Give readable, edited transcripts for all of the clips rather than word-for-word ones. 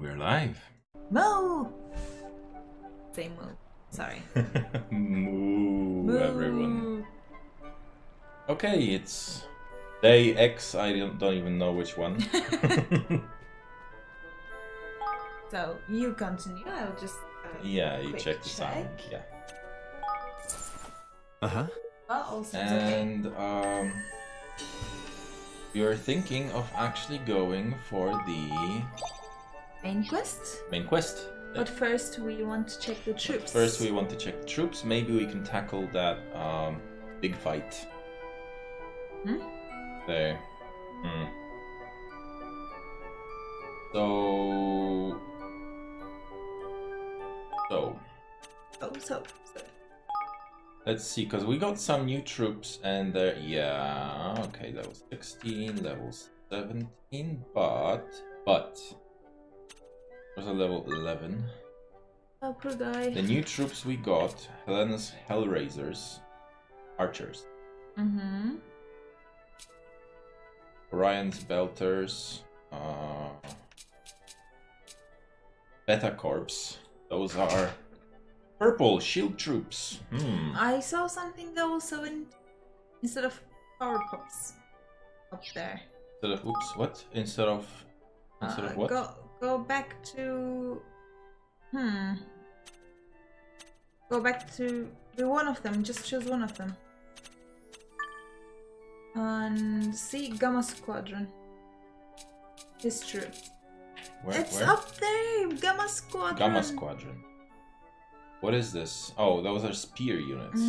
we're live. Moo! Say moo. Sorry. Moo, everyone. Okay, it's day X. I don't even know which one. So you continue. I'll just. Yeah, you check the sound. Yeah. Also And we are thinking of actually going for the main quest. main quest. But first we want to check the troops. First, we want to check the troops. Maybe we can tackle that big fight. There. So. Let's see, because we got some new troops, and there. Yeah. Okay, level 16, level 17, but there's a level 11. Oh, poor guy. The new troops we got: Helena's Hellraisers, archers. Orion's Belters, Beta Corps. Those are purple shield troops. I saw something also instead of power pops up there. Instead of what? Instead of what? Go back to Go back to one of them. Just choose one of them. And see Gamma Squadron. It's true. It's Where? up there, Gamma Squadron. Gamma Squadron. What is this? Oh, those are spear units.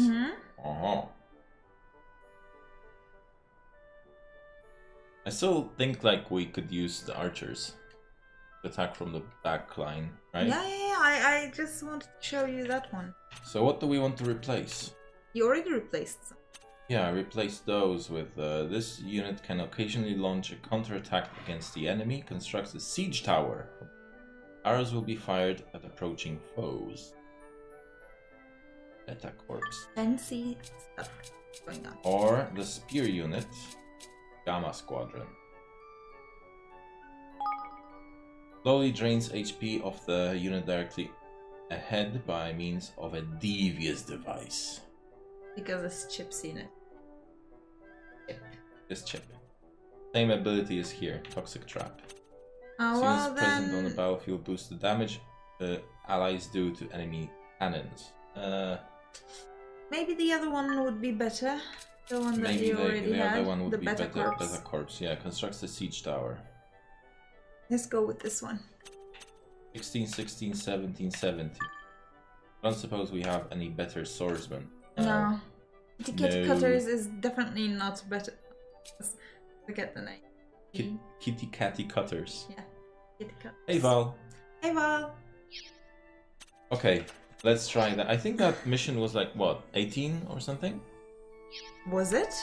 I still think like we could use the archers to attack from the back line, right? Yeah. I just wanted to show you that one. So what do we want to replace? You already replaced some. Yeah, replace those with this unit can occasionally launch a counterattack against the enemy, constructs a siege tower. Arrows will be fired at approaching foes. Beta Corps. Fancy stuff going on. Or the spear unit, Gamma Squadron. Slowly drains HP of the unit directly ahead by means of a devious device. Because it's chips in it. This chip. Same ability as here, Toxic Trap. Oh, As soon as well present on the then. battlefield, boosts the damage allies do to enemy cannons. Maybe the other one would be better. The one that Maybe you already the had. other one would the be Beta better. Corps. Beta Corps, yeah, constructs the siege tower. Let's go with this one. 16, 16, 17, 17. I don't suppose we have any better swordsmen. No. Kitty no. Cutters is definitely not better. Forget the name. Kitty Catty Cutters. Yeah. Kitty Cutters. Hey Val. Hey Val. Okay, let's try that. I think that mission was like, what, 18 or something? Was it?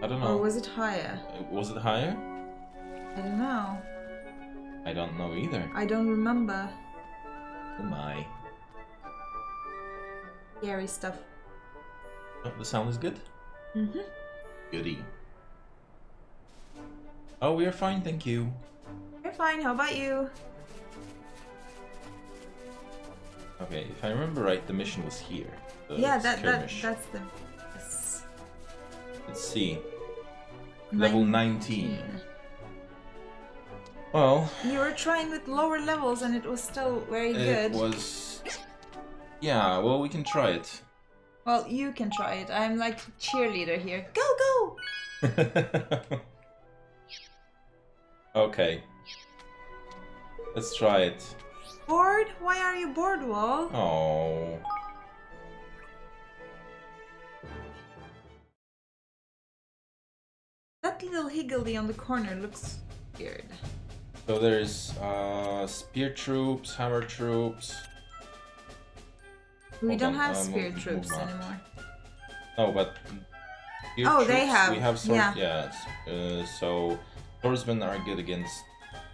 I don't know. Or was it higher? Was it higher? I don't know. I don't know either. I don't remember. Oh my. Scary stuff. Oh, the sound is good? Mm-hmm. Goody. Oh, we are fine, thank you. You're fine, how about you? Okay, if I remember right, the mission was here. The Yeah, that's the... Let's see. Level 19. Well... You were trying with lower levels and it was still very good. It was... Yeah, well, we can try it. Well, you can try it. I'm like cheerleader here. Go, go! Okay. Let's try it. Bored? Why are you bored, Wall? Oh. That little higgledy on the corner looks weird. So there's spear troops, hammer troops. We Hold don't on, have spear move troops on. anymore. No, but spear Oh, troops, they have. We have sword. Yeah. So swordsmen are good against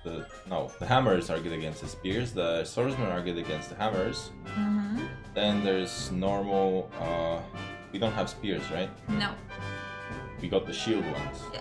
the hammers are good against the spears. The swordsmen are good against the hammers. Then there's normal. We don't have spears, right? No. We got the shield ones. Yeah.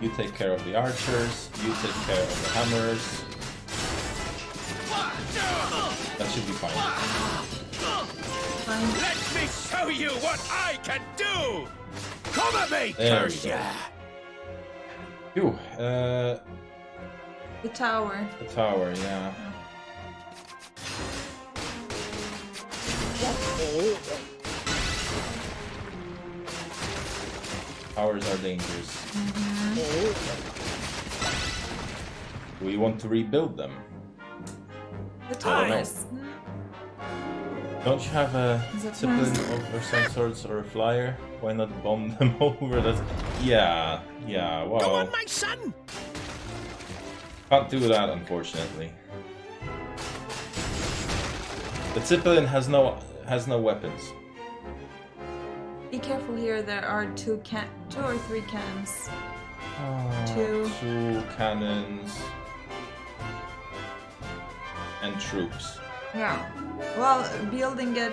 You take care of the archers. You take care of the hammers. That should be fine. Fine. Let me show you what I can do! Come at me, There we curse go. ya! Phew. The tower. The tower, yeah. Towers are dangerous. Do we want to rebuild them? The I don't know. towers. Don't you have a Is that discipline nice? or some sorts or a flyer? Why not bomb them over? That's yeah, Go well, on, my son! can't do that unfortunately. The discipline has no weapons. Be careful here. There are two or three cannons. Two. Two cannons and troops. Yeah. Well, building it,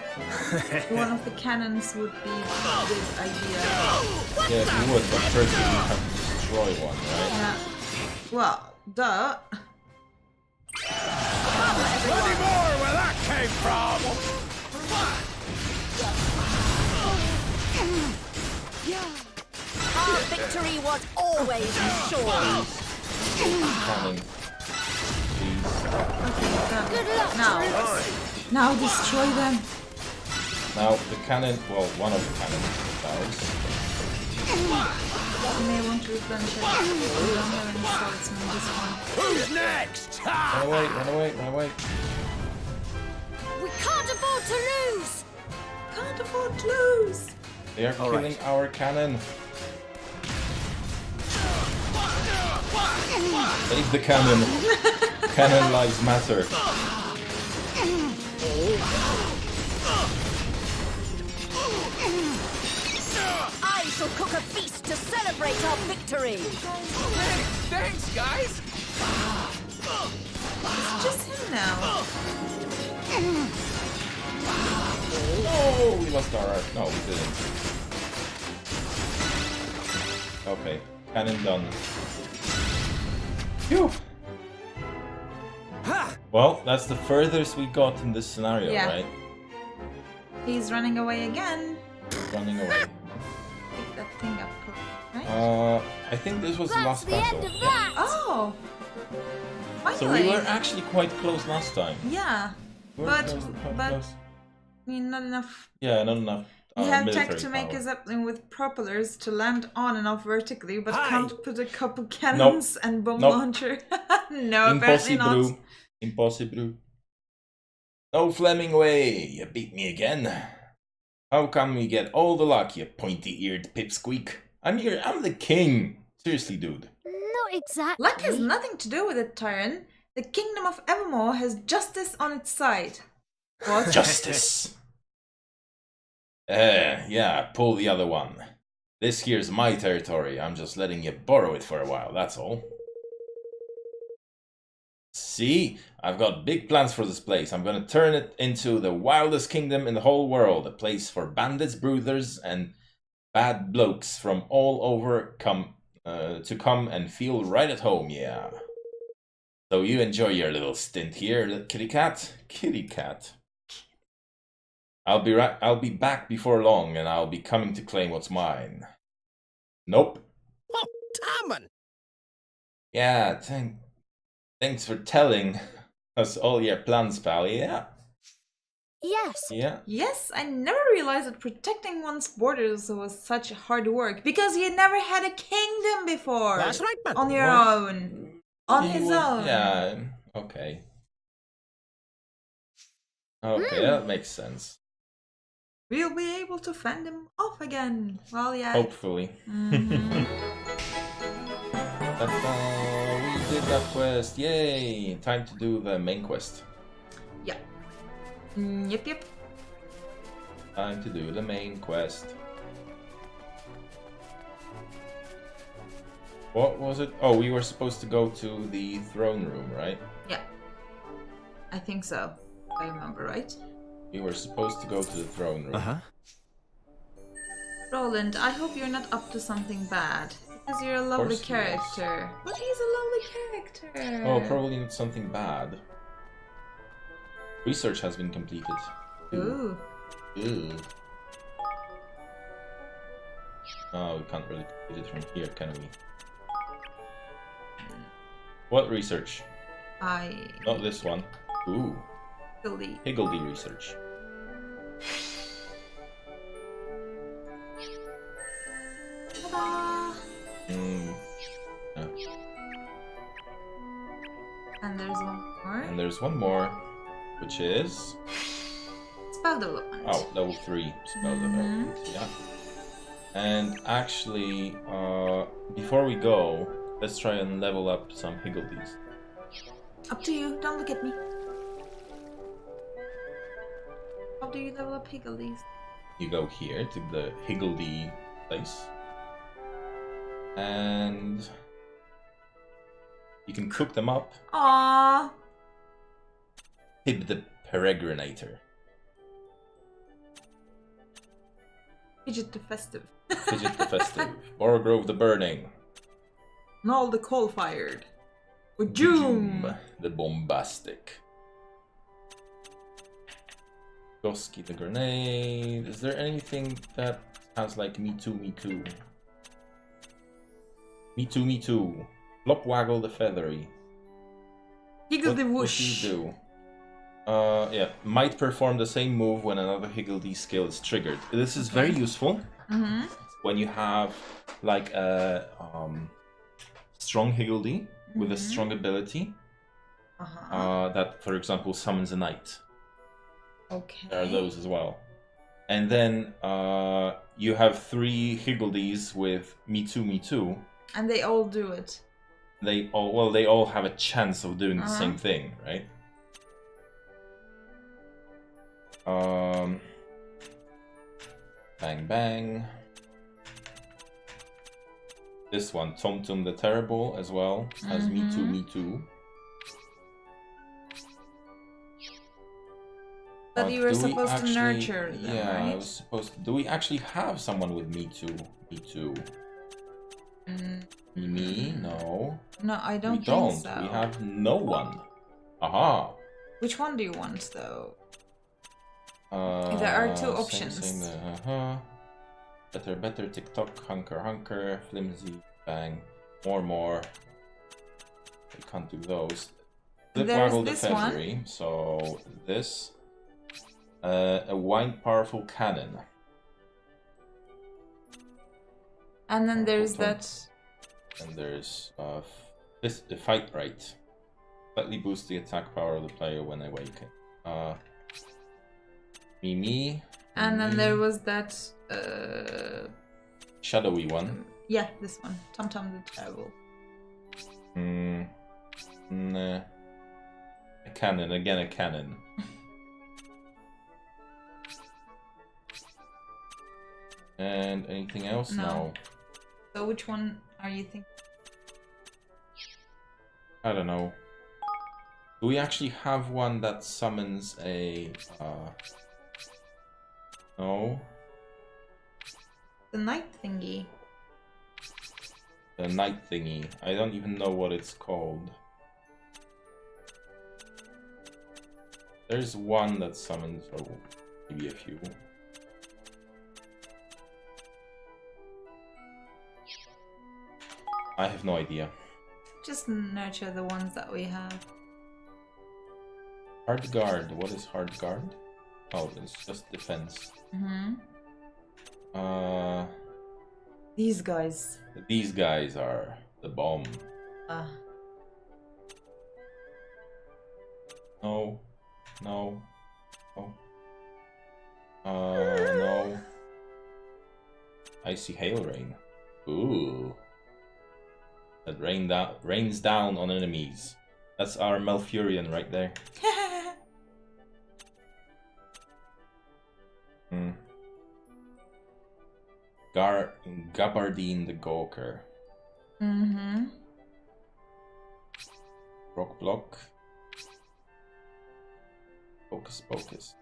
one of the cannons would be a good idea. Yeah, you would, but first you would have to destroy one, right? Yeah. Well, duh. Plenty more where that came from! Our victory was always assured. Cannon. Please. Okay, done. Good luck, Now. troops. Now destroy them. Now the cannon, well, one of the cannon towers. You may want to replenish it. We don't have any swordsmen this one. Who's next? Run away, run away, run away. We can't afford to lose. Can't afford to lose. They are All killing right. our cannon. Save the cannon. Cannon lives matter. I shall cook a feast to celebrate our victory. Thanks, guys! It's just him now. Oh, we lost our... No, we didn't. Okay, cannon done. Phew! Ha! Well, that's the furthest we got in this scenario, Yeah. right? He's running away again. Running away. Pick that thing up, right? I think this was the That's last the battle. end of Yeah. that. Oh! So Finally! we were actually quite close last time. Yeah, We were but quite close. I mean, not enough. Yeah, not enough. We have tech military to make power. a zeppelin with propellers to land on and off vertically, but Hi. can't put a couple cannons and bomb Nope. launcher. No, apparently not. Impossible. Impossible. No Fleming way. You beat me again. How come we get all the luck, you pointy-eared pipsqueak? I'm the king. Seriously, dude. Not exactly. Luck has nothing to do with it, Tyron. The kingdom of Evermore has justice on its side. What? Justice. Yeah, pull the other one. This here's my territory. I'm just letting you borrow it for a while, that's all. See? I've got big plans for this place. I'm gonna turn it into the wildest kingdom in the whole world. A place for bandits, brooders, and bad blokes from all over to come and feel right at home, yeah. So you enjoy your little stint here, little kitty cat. Kitty cat. I'll be back before long, and I'll be coming to claim what's mine. Nope. Oh, Tamman! Yeah, thanks for telling us all your plans, pal. Yeah. Yes. Yeah. Yes, I never realized that protecting one's borders was such hard work because you never had a kingdom before. That's right, man. On your own. On his own. Yeah. Okay. Okay, that makes sense. We'll be able to fend him off again. Well, yeah. Hopefully. Mhm. We did that quest. Yay! Time to do the main quest. Yeah. Yep. Time to do the main quest. What was it? Oh, we were supposed to go to the throne room, right? Yeah. I think so. If I remember right. We were supposed to go to the throne room. Uh-huh. Roland, I hope you're not up to something bad. Because you're a lovely course he is. character. But he's a lovely character. Oh, probably not something bad. Research has been completed. Ooh. Ew. Oh, we can't really complete it from here, can we? What research? Not this one. Ooh. Delete. Higgledy research. Ta-da! Yeah. And there's one more. And there's one more, which is... Spell development. Oh, level 3 spell development, yeah. And actually, before we go, let's try and level up some Higgledies. Up to you. Don't look at me. How do you level up Higgledies? You go here to the Higgledy place. And you can cook them up. Aww. Hit the Peregrinator. Fidget the festive. Fidget the Festive. Borogrove the Burning. Null the coal fired. Joom. The Bombastic. Goski the Grenade. Is there anything that has like me too, me too? Me too, me too. Flopwaggle the Feathery. Higgledy What whoosh. do you do? Yeah, might perform the same move when another Higgledy skill is triggered. This is very useful when you have like a strong Higgledy with a strong ability that, for example, summons a knight. Okay. There are those as well. And then you have 3 Higgledies with me too. And they all do it. They all have a chance of doing the same thing, right? Bang bang. This one, Tomtum the Terrible, as well, has me too. But you were Do we supposed to actually- nurture them, Yeah, I right? was supposed to. Do we actually have someone with me too? Me? No. No, I don't We don't. think so. We have no one. Aha. Which one do you want, though? There are 2 options. Sing, Better, TikTok, hunker, flimsy, bang, more. We can't do those. There's Flipwaggle the this one. Feathery, so this. A wide, powerful cannon. And then there's Hold on. that... And there's the Fight Right. Slightly boost the attack power of the player when awakened. Me. And then there was that... Shadowy one. Yeah, this one. Tom the Terrible. Nah. A cannon, again a cannon. And anything else? No. So which one are you thinking? I don't know. Do we actually have one that summons a... No. The night thingy. The night thingy. I don't even know what it's called. There's one that summons... Oh, maybe a few. I have no idea. Just nurture the ones that we have. Hard guard. What is hard guard? Oh, it's just defense. These guys. These guys are the bomb. No. No. No. Icy hail rain. Ooh. That rains down on enemies. That's our Malfurion right there. Gabardine the Gawker. Rock block. Focus.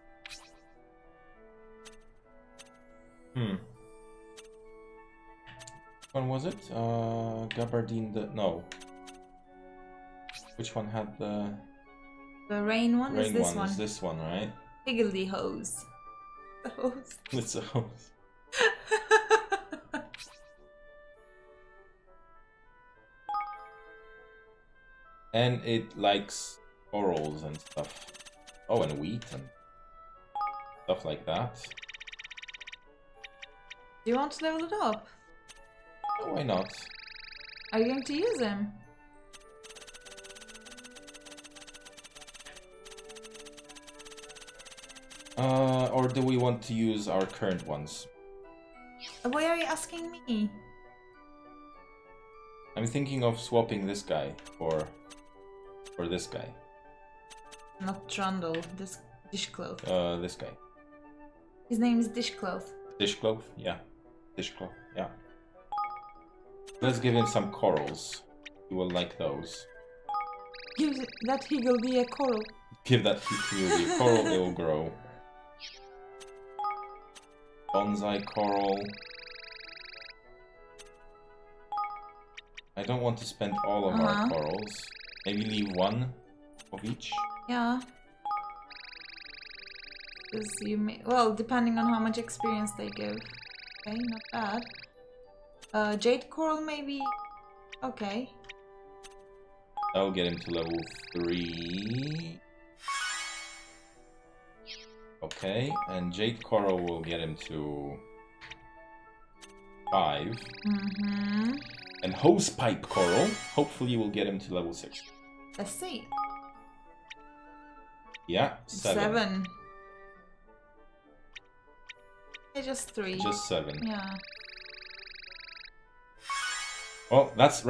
When was it? Gabardine the... No. Which one had the... The rain one is Rain this one one. is this one, right? Higgledy hose. The hose. It's a hose. And it likes corals and stuff. Oh, and wheat and stuff like that. Do you want to level it up? Oh, why not? Are you going to use him? Or do we want to use our current ones? Why are you asking me? I'm thinking of swapping this guy for this guy. Not Trundle, this dishcloth. This guy. His name is Dishcloth. Dishcloth? Yeah. Dishcloth, yeah. Let's give him some corals. He will like those. Give that Higgledy a coral. Give that Higgledy a coral, it will grow. Bonsai coral. I don't want to spend all of our corals. Maybe leave one of each. Yeah. Because you may... Well, depending on how much experience they give. Okay, not bad. Jade coral maybe... Okay. That'll get him to level 3. Okay, and Jade Coral will get him to 5. Mm-hmm. And Hosepipe Coral, hopefully will get him to level 6. Let's see. Yeah, 7. Yeah, just 3. Just 7. Yeah. Well, that's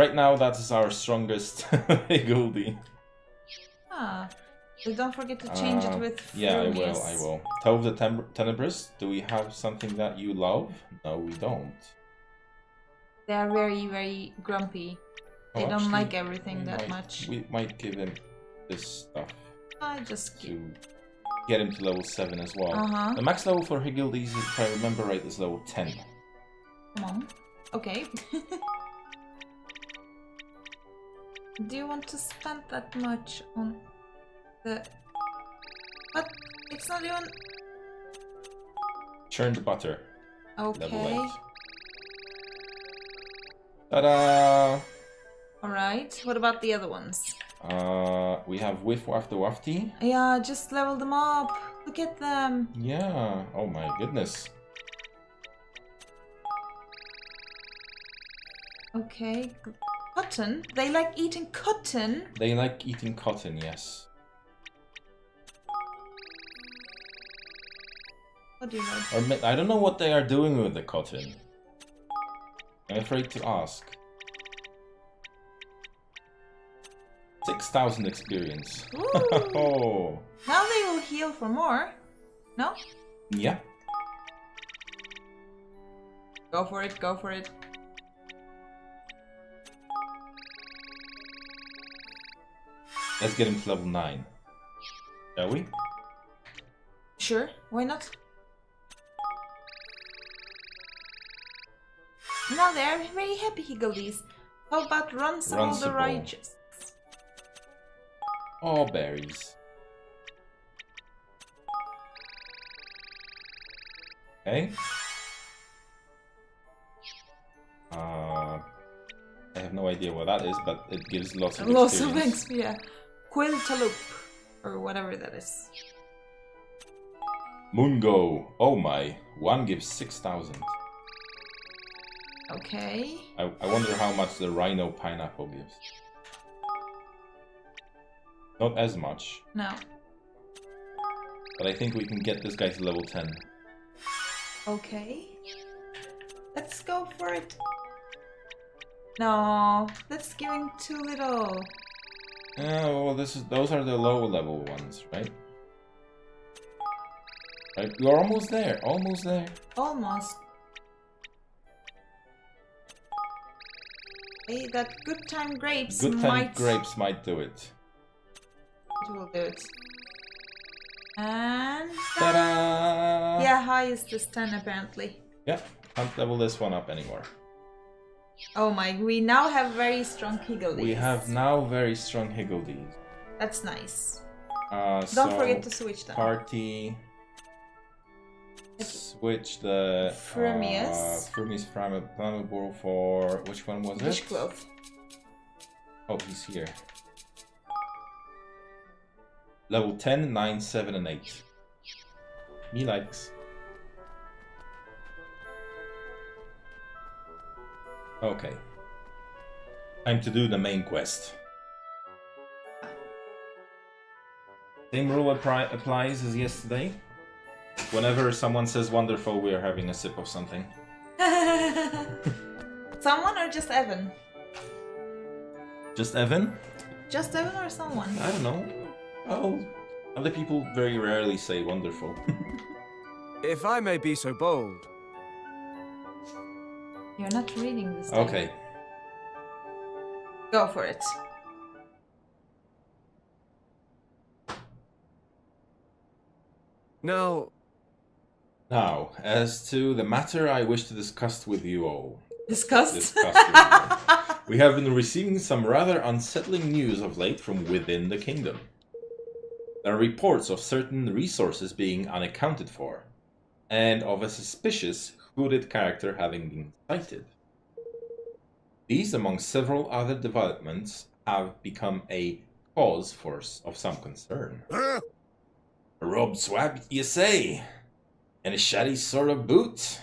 our strongest Higgledy. Ah. But don't forget to change it with Yeah, Furious. I will. Toe of the Tenebrous, do we have something that you love? No, we don't. They are very, very grumpy. They don't Actually, like everything we that might- much. We might give him this stuff I just keep... to get him to level 7 as well. Uh-huh. The max level for Higgledy, if I remember right, is level 10. Come on. Okay. Do you want to spend that much on the... But it's not even... Churned butter. Level Okay. 8. Ta-da! Alright. What about the other ones? We have Whiff Wafty Wafty. Yeah, just level them up. Look at them. Yeah. Oh my goodness. Okay. Cotton? They like eating cotton? They like eating cotton, yes. What do you know? Or I don't know what they are doing with the cotton. I'm afraid to ask. 6,000 experience. Ooh. Oh. Now they will heal for more. No? Yeah. Go for it, go for it. Let's get him to level 9. Shall we? Sure, why not? Now they are very happy, Higgledies. How about Runcible the Runcible. Righteous? Oh, berries. Okay. I have no idea what that is, but it gives lots of Lots of experience. XP, yeah. Quiltaloop, or whatever that is. Mungo. Oh my. One gives 6,000. Okay. I wonder how much the Rhino Pineapple gives. Not as much, No. but I think we can get this guy to level 10. Okay. Let's go for it. No, that's giving too little. Oh, well, those are the low level ones, right? Right, you're almost there, almost there. Almost. Hey, that good time grapes Good time might... grapes might do it. It will do it. And... Ta-da! Yeah, highest is 10 apparently. Yeah, can't level this one up anymore. Oh my, we now have very strong higgledies. We have now very strong higgledies. That's nice. So Don't forget to switch them. Party. Switch the Frumious. Frumious flammable for which one was it? Dishcloth. Oh, he's here. Level 10, 9, 7, and 8. Me likes. Okay. Time to do the main quest. Same rule applies as yesterday. Whenever someone says wonderful, we are having a sip of something. Someone or just Evan? Just Evan? Just Evan or someone? I don't know. Well, other people very rarely say wonderful. If I may be so bold. You're not reading this. Okay. Go for it. Now, as to the matter I wish to discuss with you all. Disgust? We have been receiving some rather unsettling news of late from within the kingdom. There are reports of certain resources being unaccounted for, and of a suspicious hooded character having been sighted. These, among several other developments, have become a cause of some concern. huh? A robe swab, you say? And a shabby sort of boot?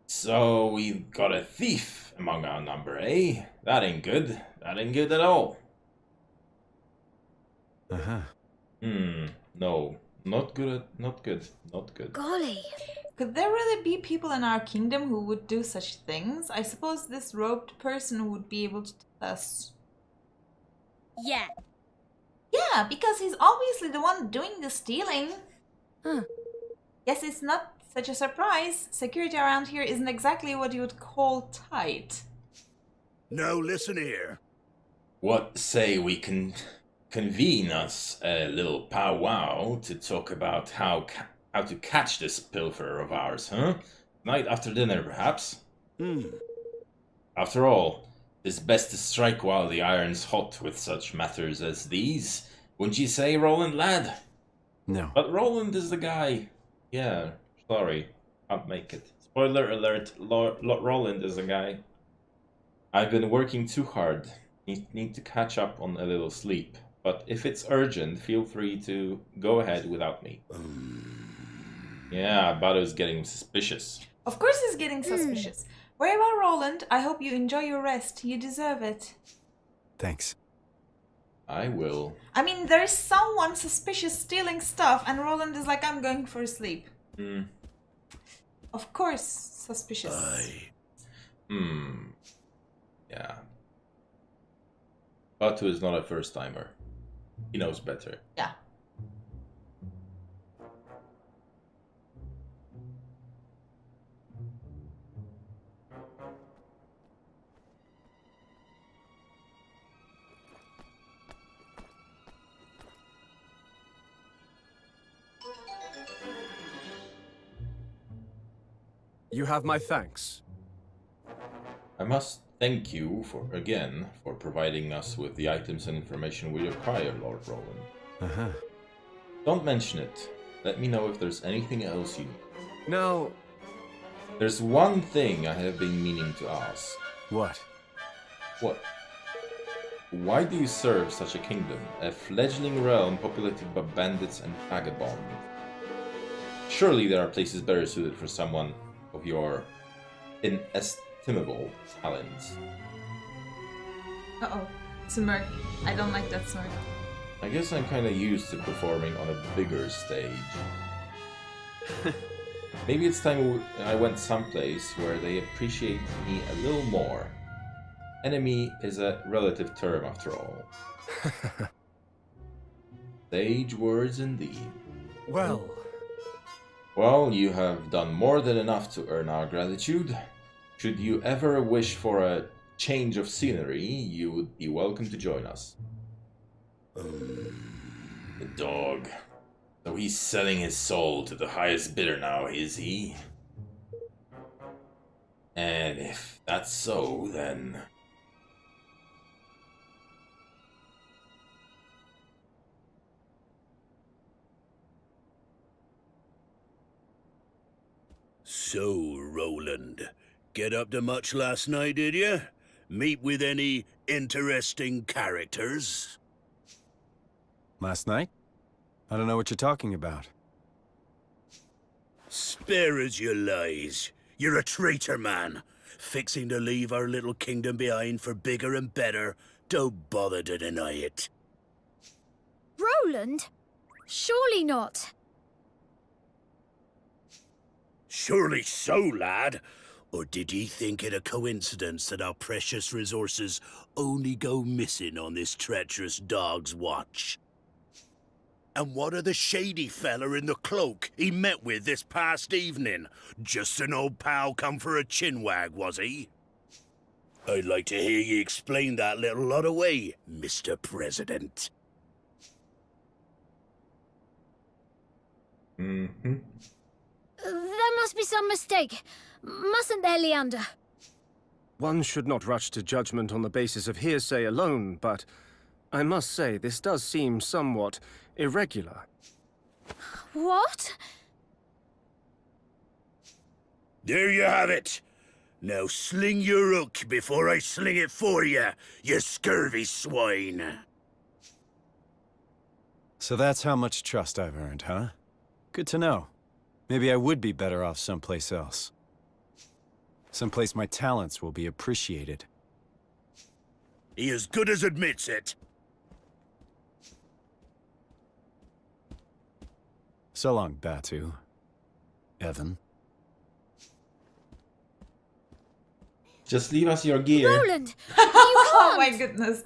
So we've got a thief among our number, eh? That ain't good. That ain't good at all. Uh-huh. No. Not good, not good, not good. Golly. Could there really be people in our kingdom who would do such things? I suppose this robed person would be able to tell us. Yeah. Yeah, because he's obviously the one doing the stealing. Huh. Guess it's not such a surprise. Security around here isn't exactly what you would call tight. No, listen here. What say we can convene us a little powwow to talk about how to catch this pilferer of ours, huh? Night after dinner, perhaps? After all, it's best to strike while the iron's hot with such matters as these. Wouldn't you say, Roland, lad? No. But Roland is the guy. Yeah, sorry. Can't make it. Spoiler alert, Roland is the guy. I've been working too hard. Need to catch up on a little sleep. But if it's urgent, feel free to go ahead without me. Yeah, Bado's getting suspicious. Of course he's getting suspicious. Very well, Roland. I hope you enjoy your rest. You deserve it. Thanks. I will. I mean, there's someone suspicious stealing stuff, and Roland is like, I'm going for sleep. Of course, suspicious. Yeah. Batu is not a first-timer. He knows better. Yeah. You have my thanks. I must thank you again for providing us with the items and information we require, Lord Roland. Uh-huh. Don't mention it. Let me know if there's anything else you need. Now, There's one thing I have been meaning to ask. what? What? Why do you serve such a kingdom, a fledgling realm populated by bandits and vagabonds? Surely there are places better suited for someone of your inestimable talents. Uh-oh. Smirk. I don't like that smirk. I guess I'm kinda used to performing on a bigger stage. Maybe it's time I went someplace where they appreciate me a little more. Enemy is a relative term after all. Sage words indeed. Well, Well, you have done more than enough to earn our gratitude. Should you ever wish for a change of scenery, you would be welcome to join us. The dog. So he's selling his soul to the highest bidder now, is he? And if that's so, then... So, Roland, get up to much last night, did you? Meet with any interesting characters? Last night? I don't know what you're talking about. Spare us your lies. You're a traitor, man. Fixing to leave our little kingdom behind for bigger and better. Don't bother to deny it. Roland? Surely not. Surely so, lad. Or did ye think it a coincidence that our precious resources only go missing on this treacherous dog's watch? And what of the shady fella in the cloak he met with this past evening? Just an old pal come for a chinwag, was he? I'd like to hear ye explain that little lot away, Mr. President. Mm-hmm. There must be some mistake. Mustn't there, Leander? One should not rush to judgment on the basis of hearsay alone, but I must say this does seem somewhat irregular. What? There you have it. Now sling your hook before I sling it for you, you scurvy swine. So that's how much trust I've earned, huh? Good to know. Maybe I would be better off someplace else. Someplace my talents will be appreciated. He as good as admits it. So long, Batu. Evan. Just leave us your gear. Roland! Oh my goodness.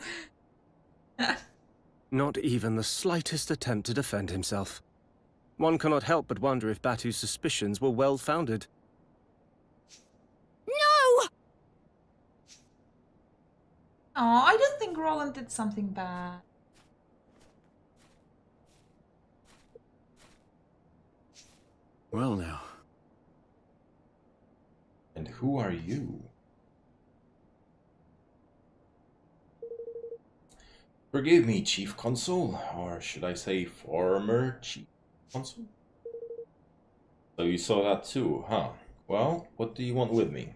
Not even the slightest attempt to defend himself. One cannot help but wonder if Batu's suspicions were well-founded. No! Oh, I don't think Roland did something bad. Well now. And who are you? Forgive me, Chief Consul, or should I say former Chief Consul? So you saw that too, huh? Well, what do you want with me?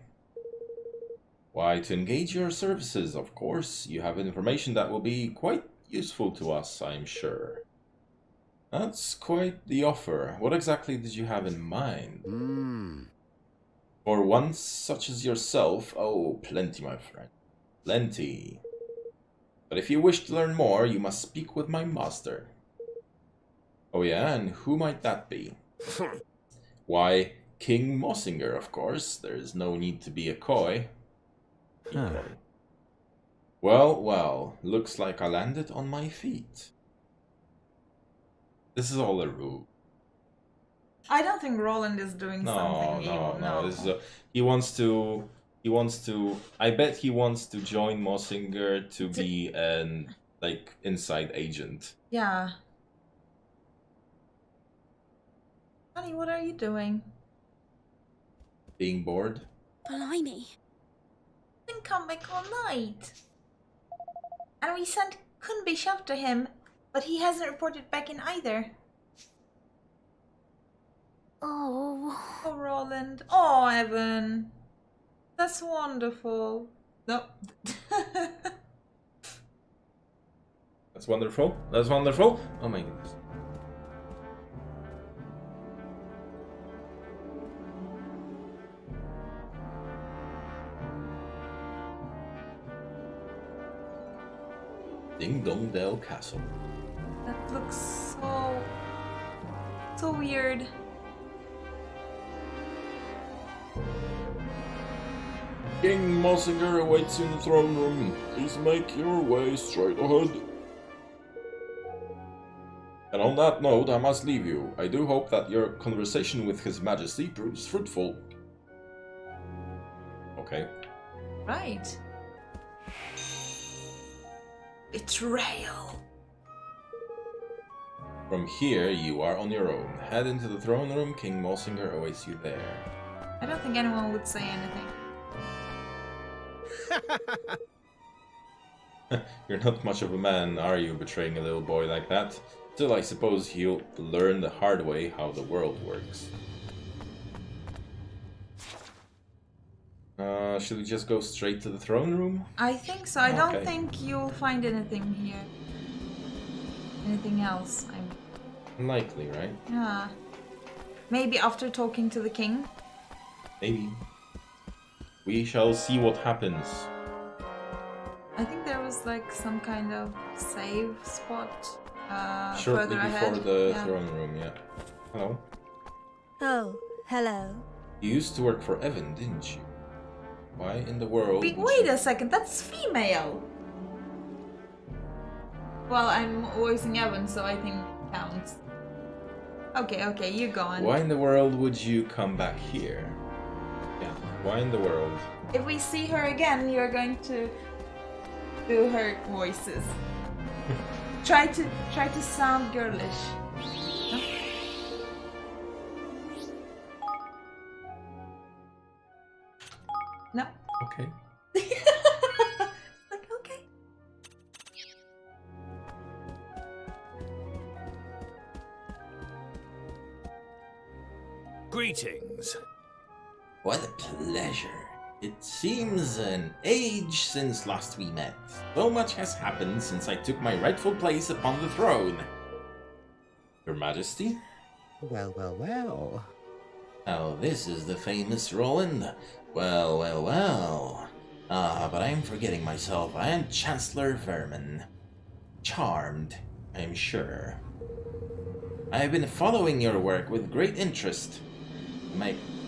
Why, to engage your services, of course. You have information that will be quite useful to us, I'm sure. That's quite the offer. What exactly did you have in mind? For one such as yourself, oh, plenty, my friend. Plenty. But if you wish to learn more, you must speak with my master. Oh yeah, and who might that be? Why, King Mossinger, of course. There's no need to be a coy. Well, well, looks like I landed on my feet. This is all a ruse. I don't think Roland is doing something evil. No. This is he wants to. I bet he wants to join Mossinger to be an inside agent. Yeah. Honey, what are you doing? Being bored. Blimey. Didn't come back all night. And we sent Kunbish after him, but he hasn't reported back in either. Oh. Oh, Roland. Oh, Evan. That's wonderful. No. That's wonderful. That's wonderful. Oh my goodness. Ding Dong Dell Castle. That looks so weird. King Mossinger awaits you in the throne room. Please make your way straight ahead. And on that note, I must leave you. I do hope that your conversation with His Majesty proves fruitful. Okay. Right. Betrayal. From here, you are on your own. Head into the throne room. King Mossinger awaits you there. I don't think anyone would say anything. You're not much of a man, are you, betraying a little boy like that? Still, I suppose he'll learn the hard way how the world works. Should we just go straight to the throne room? I think so. I don't Okay. think you'll find anything here. Anything else, I mean. Unlikely, right? Yeah. Maybe after talking to the king? Maybe. We shall see what happens. I think there was like some kind of save spot Shortly further before ahead. the Yeah. throne room, yeah. Hello. Oh, hello. You used to work for Evan, didn't you? Why in the world? would Wait you- a second, that's female! Well, I'm voicing Evan, so I think it counts. Okay, you go on. Why in the world would you come back here? Yeah, why in the world? If we see her again, you're going to do her voices. try to sound girlish. Huh? No. Okay. Like, okay. Greetings. What a pleasure. It seems an age since last we met. So much has happened since I took my rightful place upon the throne. Your Majesty? Well, well, well. Oh, this is the famous Roland. Well. Ah, but I am forgetting myself. I am Chancellor Vermin. Charmed, I am sure. I have been following your work with great interest.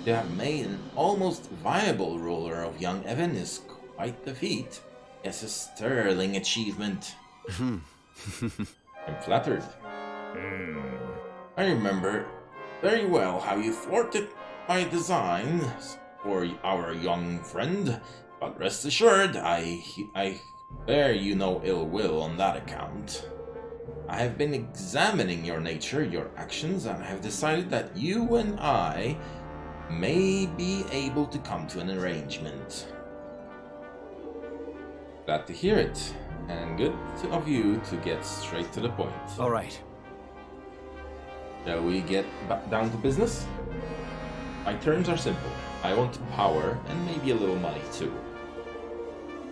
To have made an almost viable ruler of young Evan is quite the feat. Yes, a sterling achievement. I'm flattered. I remember very well how you thwarted my designs for our young friend, but rest assured, I bear you no ill will on that account. I have been examining your nature, your actions, and have decided that you and I may be able to come to an arrangement. Glad to hear it, and good of you to get straight to the point. All right. Shall we get down to business? My terms are simple. I want power and maybe a little money too.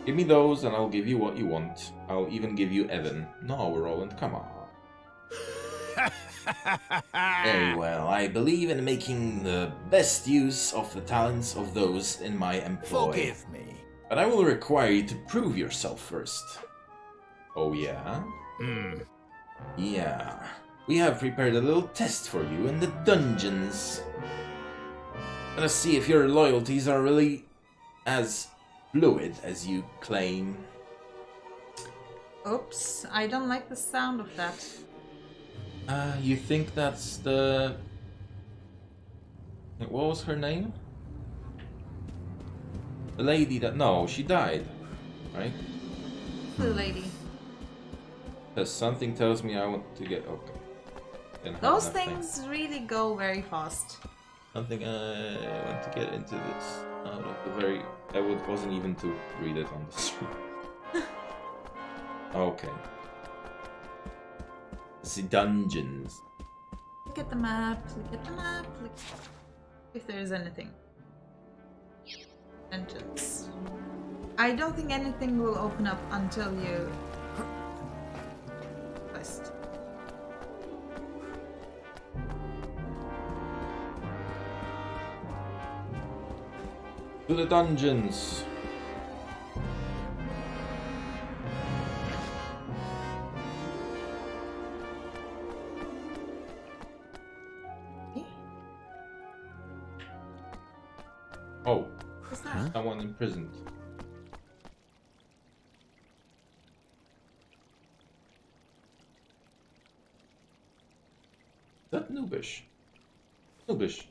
Give me those and I'll give you what you want. I'll even give you Evan. No, Roland, come on. Very well. I believe in making the best use of the talents of those in my employ. Forgive me. But I will require you to prove yourself first. Oh yeah? Yeah. We have prepared a little test for you in the dungeons. Let us see if your loyalties are really as fluid as you claim. Oops, I don't like the sound of that. You think that's the... What was her name? The lady that... No, she died. Right? The lady. Because something tells me I want to get... Okay. Didn't have Those enough time. things really go very fast. Something I want to get into this out of the very... wasn't even to read it on the stream. Okay. See, dungeons. Look at the map, look at the map, look if there is anything. Entrance. I don't think anything will open up until you quest. To the dungeons. Oh, What's that? someone imprisoned. Is that Noobish? Noobish.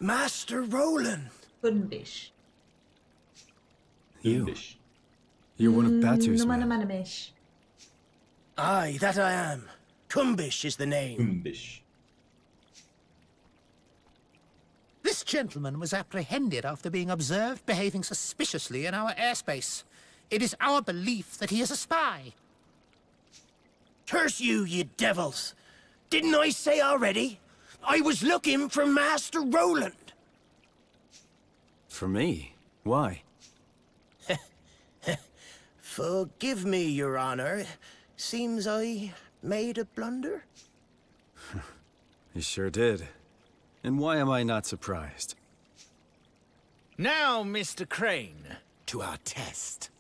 Master Roland. Kunbish. You. Noobish. You're one of Batu's men. Numanamanish. Aye, that I am. Kumbish is the name. Kumbish. This gentleman was apprehended after being observed behaving suspiciously in our airspace. It is our belief that he is a spy. Curse you, you devils! Didn't I say already? I was looking for Master Roland. For me? Why? Forgive me, Your Honor. Seems I made a blunder. You sure did. And why am I not surprised? Now, Mr. Crane, to our test.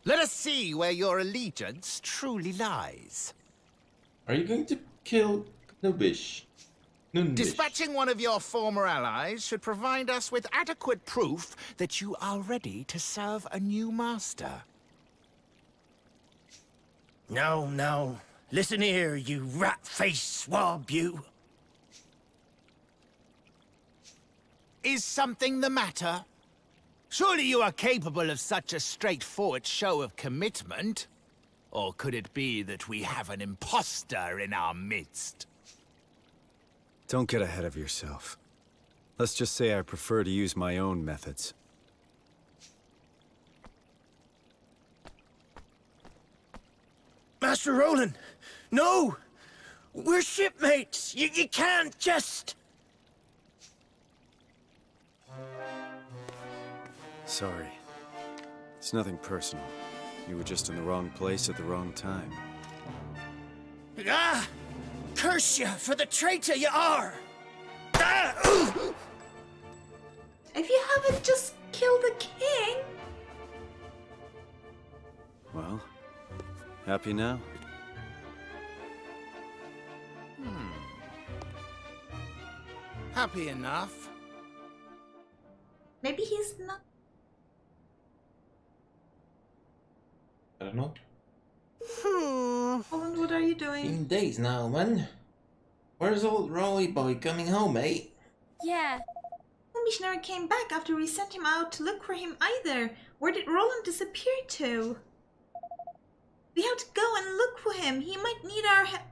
Let us see where your allegiance truly lies. Are you going to kill Knubish? Dispatching one of your former allies should provide us with adequate proof that you are ready to serve a new master. No, no. Listen here, you rat-faced swab, you. Is something the matter? Surely you are capable of such a straightforward show of commitment? Or could it be that we have an imposter in our midst? Don't get ahead of yourself. Let's just say I prefer to use my own methods. Master Roland, no! We're shipmates! You can't just... Sorry. It's nothing personal. You were just in the wrong place at the wrong time. Ah! Curse you for the traitor you are! Ah! If you haven't just killed the king. Well, happy now? Happy enough. Maybe he's not. I don't know. Roland, what are you doing? Been days now, man. Where's old Rolly boy coming home, eh? Yeah. No missionary came back after we sent him out to look for him either. Where did Roland disappear to? We have to go and look for him. He might need our help.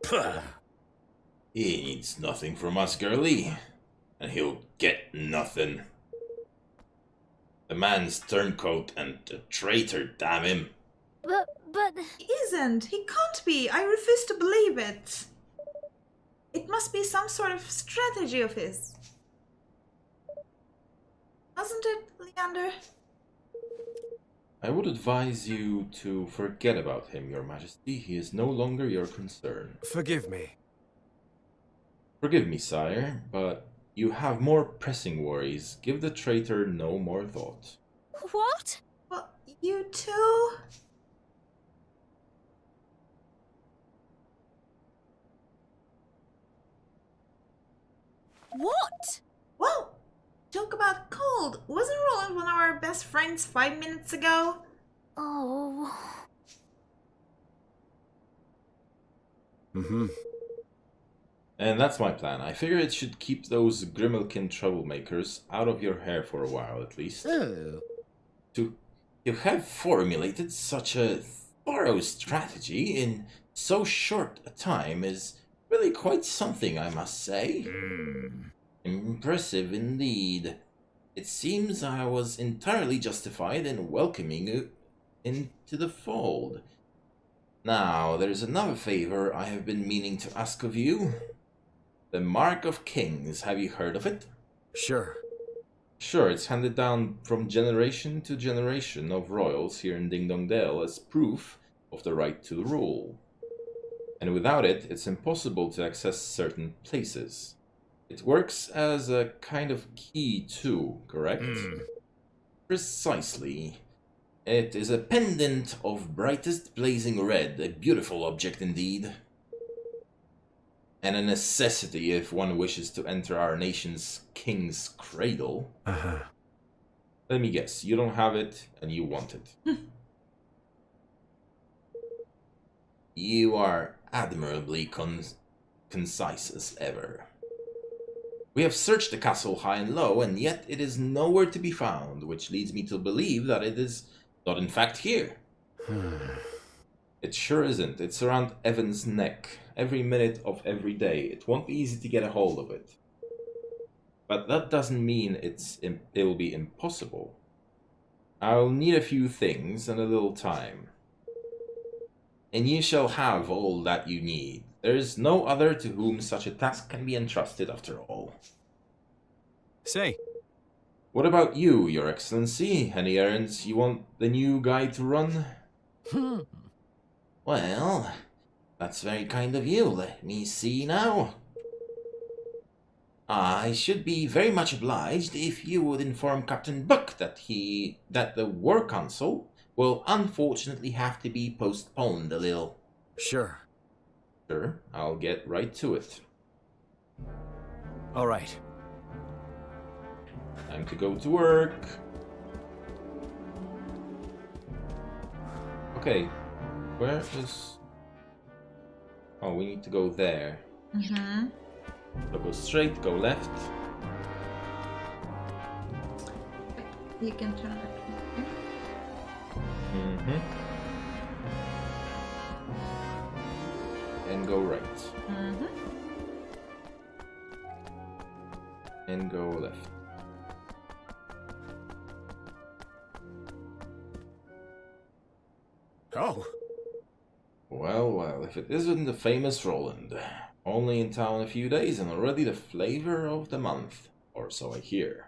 Puh. He needs nothing from us, girlie. And he'll get nothing. The man's turncoat and a traitor, damn him. But... He isn't. He can't be. I refuse to believe it. It must be some sort of strategy of his. Wasn't it, Leander? I would advise you to forget about him, Your Majesty. He is no longer your concern. Forgive me. Forgive me, sire, but you have more pressing worries. Give the traitor no more thought. What? Well, you too? What? Whoa! Joke about cold. Wasn't Roland one of our best friends 5 minutes ago? Oh... Mm-hmm. And that's my plan. I figure it should keep those Grimalkin troublemakers out of your hair for a while, at least. Oh. To have formulated such a thorough strategy in so short a time is really quite something, I must say. Impressive indeed. It seems I was entirely justified in welcoming you into the fold. Now, there's another favor I have been meaning to ask of you. The Mark of Kings, have you heard of it? Sure. Sure, it's handed down from generation to generation of royals here in Ding Dong Dale as proof of the right to rule. And without it, it's impossible to access certain places. It works as a kind of key too, correct? Precisely. It is a pendant of brightest blazing red, a beautiful object indeed. And a necessity if one wishes to enter our nation's king's cradle. Uh-huh. Let me guess, you don't have it and you want it. You are admirably concise as ever. We have searched the castle high and low, and yet it is nowhere to be found, which leads me to believe that it is not in fact here. It sure isn't. It's around Evan's neck, every minute of every day. It won't be easy to get a hold of it. but that doesn't mean it will be impossible. I'll need a few things and a little time. And you shall have all that you need. There is no other to whom such a task can be entrusted after all. Say, What about you, Your Excellency? Any errands you want the new guy to run? Well, that's very kind of you. Let me see now. I should be very much obliged if you would inform Captain Buck that the War Council will unfortunately have to be postponed a little. sure. Sure, I'll get right to it. All right. Time to go to work. Okay, where is... Oh, we need to go there. Mm-hmm. So go straight, go left. You can turn it. Mm-hmm. And go right. Mm-hmm. And go left. Oh, Well, well, if it isn't the famous Roland. Only in town a few days and already the flavor of the month. Or so I hear.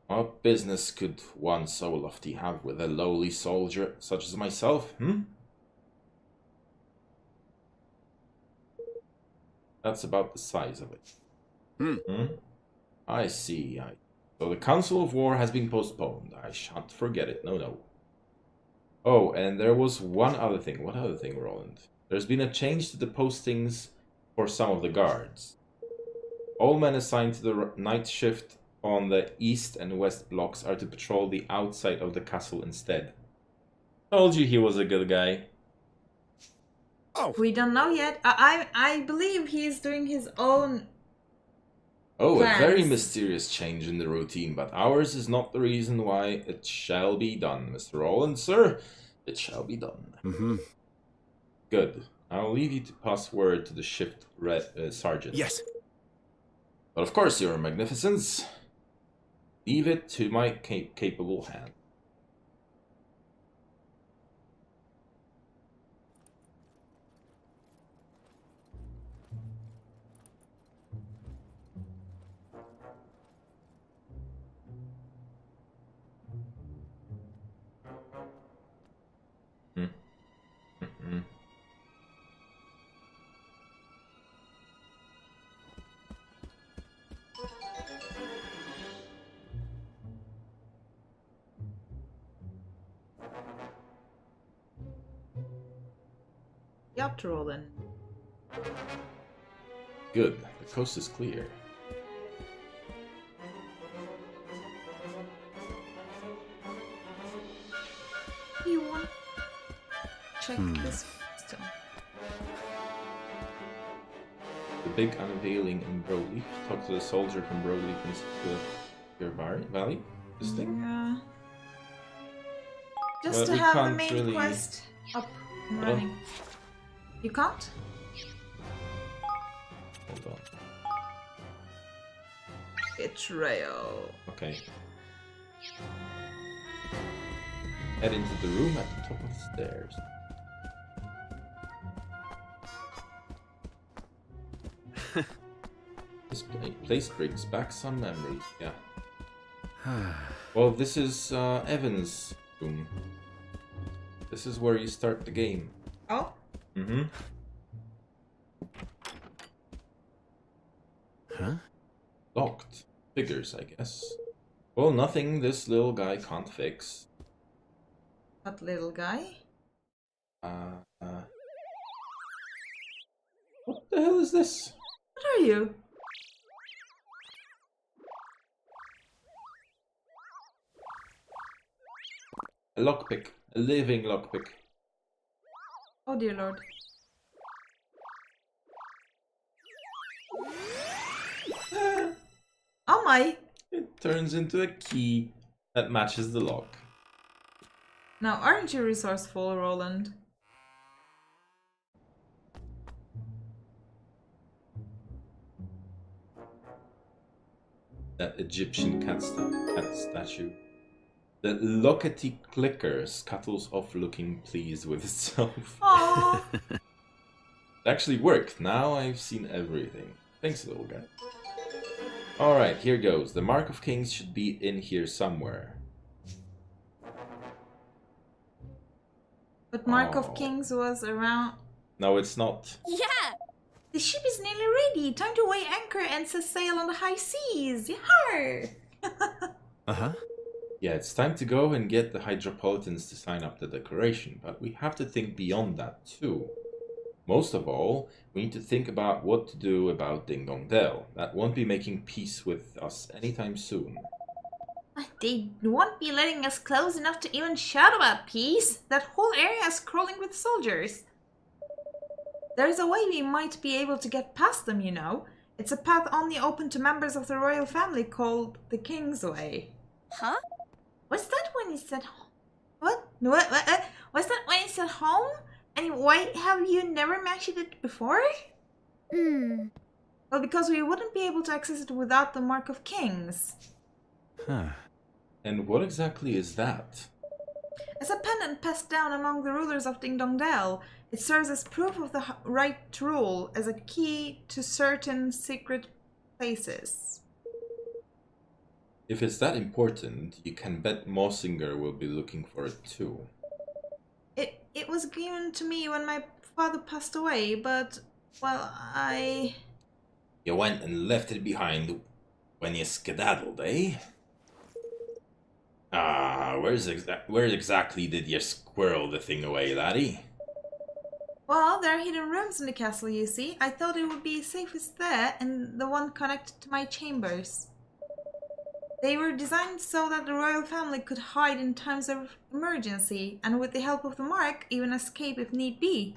What business could one so lofty have with a lowly soldier such as myself, That's about the size of it. I see. So the Council of War has been postponed. I shan't forget it. No, no. Oh, and there was one other thing. What other thing, Roland? There's been a change to the postings for some of the guards. All men assigned to the night shift on the east and west blocks are to patrol the outside of the castle instead. Told you he was a good guy. We don't know yet. I believe he's doing his own. Oh, a very Plans. mysterious change in the routine, but ours is not the reason why. It shall be done, Mr. Roland, sir. It shall be done. Mm-hmm. Good. I'll leave you to pass word to the shift sergeant. yes. But of course, Your Magnificence. Leave it to my capable hand. Yup, Roland. Good. The coast is clear. You want check this system? The big unveiling in Broadleaf. Talk to the soldier from Broadleaf in your valley. This thing? Yeah. Just Well, to we have the can't main really- quest up and Hold on. running. You can't? Hold on. Betrayal. Okay. Head into the room at the top of the stairs. This place brings back some memories, yeah. Well, this is Evan's room. This is where you start the game. Oh, Mm-hmm. Huh? Locked. Figures, I guess. Well, nothing this little guy can't fix. that little guy. What the hell is this? What are you? A lockpick. A living lockpick. Oh dear lord. Oh my! It turns into a key that matches the lock. Now, aren't you resourceful, Roland? That Egyptian cat statue. The lockety clicker scuttles off looking pleased with itself. Aww. It actually worked. Now I've seen everything. Thanks, little guy. Alright, here goes. The Mark of Kings should be in here somewhere. But Mark of Kings was around. No, it's not. Yeah! The ship is nearly ready. Time to weigh anchor and set sail on the high seas. Yar! Uh-huh. Yeah, it's time to go and get the Hydropolitans to sign up the declaration, but we have to think beyond that too. Most of all, we need to think about what to do about Ding Dong Dell. That won't be making peace with us anytime soon. They won't be letting us close enough to even shout about peace. That whole area is crawling with soldiers. There's a way we might be able to get past them, you know. It's a path only open to members of the royal family called the King's Way. Huh? Was that when he said what? Was that when he said home? And why have you never mentioned it before? Well, because we wouldn't be able to access it without the Mark of Kings. Huh. And what exactly is that? As a pendant passed down among the rulers of Ding Dong Dell, it serves as proof of the right to rule, as a key to certain secret places. If it's that important, you can bet Mossinger will be looking for it too. It was given to me when my father passed away, but, well, You went and left it behind when you skedaddled, eh? Ah, where exactly did you squirrel the thing away, laddie? Well, there are hidden rooms in the castle, you see. I thought it would be safest there, and the one connected to my chambers. They were designed so that the royal family could hide in times of emergency, and with the help of the Mark, even escape if need be.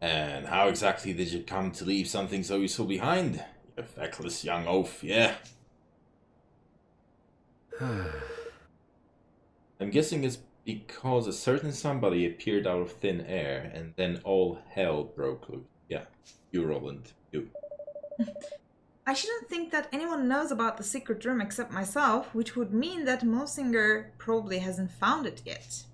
And how exactly did you come to leave something so useful behind? You feckless young oaf, yeah. I'm guessing it's because a certain somebody appeared out of thin air, and then all hell broke loose. Yeah, you, Roland, you. I shouldn't think that anyone knows about the secret room except myself, which would mean that Mossinger probably hasn't found it yet.